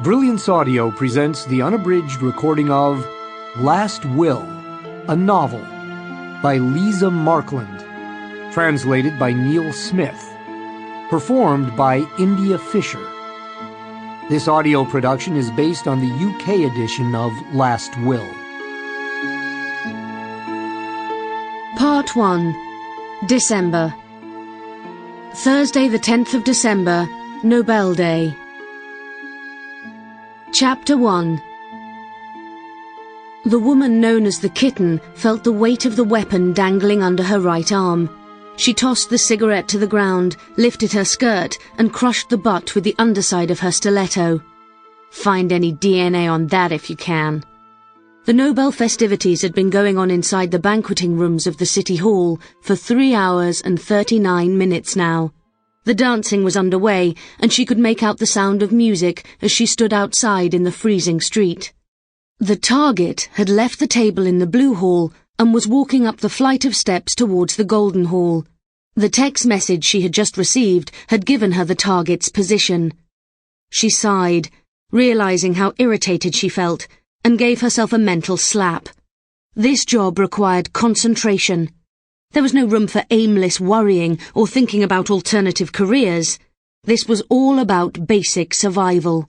Brilliance Audio presents the unabridged recording of Last Will, a novel by Liza Marklund, translated by Neil Smith, performed by India Fisher. This audio production is based on the UK edition of Last Will. Part 1. December. Thursday the 10th of December, Nobel Day. Chapter 1. The woman known as the Kitten felt the weight of the weapon dangling under her right arm. She tossed the cigarette to the ground, lifted her skirt, and crushed the butt with the underside of her stiletto. Find any DNA on that if you can. The Nobel festivities had been going on inside the banqueting rooms of the City Hall for 3 hours and 39 minutes now. The dancing was underway, and she could make out the sound of music as she stood outside in the freezing street. The target had left the table in the Blue Hall and was walking up the flight of steps towards the Golden Hall. The text message she had just received had given her the target's position. She sighed, realizing how irritated she felt, and gave herself a mental slap. This job required concentration. There was no room for aimless worrying or thinking about alternative careers. This was all about basic survival.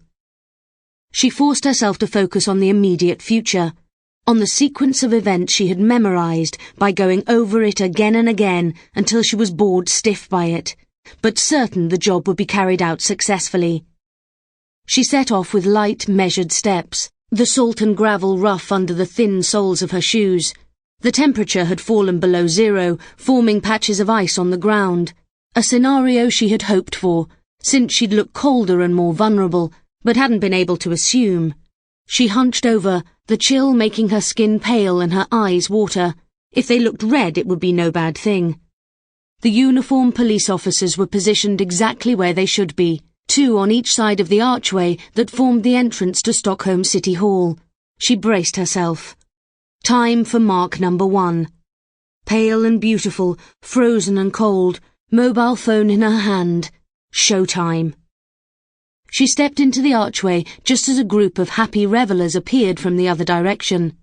She forced herself to focus on the immediate future, on the sequence of events she had memorized by going over it again and again until she was bored stiff by it, but certain the job would be carried out successfully. She set off with light, measured steps, the salt and gravel rough under the thin soles of her shoes. The temperature had fallen below zero, forming patches of ice on the ground, a scenario she had hoped for, since she'd looked colder and more vulnerable, but hadn't been able to assume. She hunched over, the chill making her skin pale and her eyes water. If they looked red, it would be no bad thing. The uniformed police officers were positioned exactly where they should be, 2 on each side of the archway that formed the entrance to Stockholm City Hall. She braced herself. Time for mark number 1. Pale and beautiful, frozen and cold, mobile phone in her hand. Showtime. She stepped into the archway just as a group of happy revellers appeared from the other direction.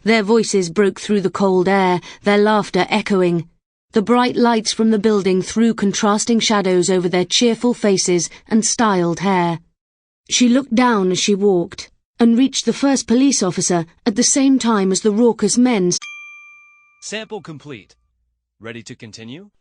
Their voices broke through the cold air, their laughter echoing. The bright lights from the building threw contrasting shadows over their cheerful faces and styled hair. She looked down as she walked, and reached the first police officer at the same time as the raucous men. Sample complete. Ready to continue?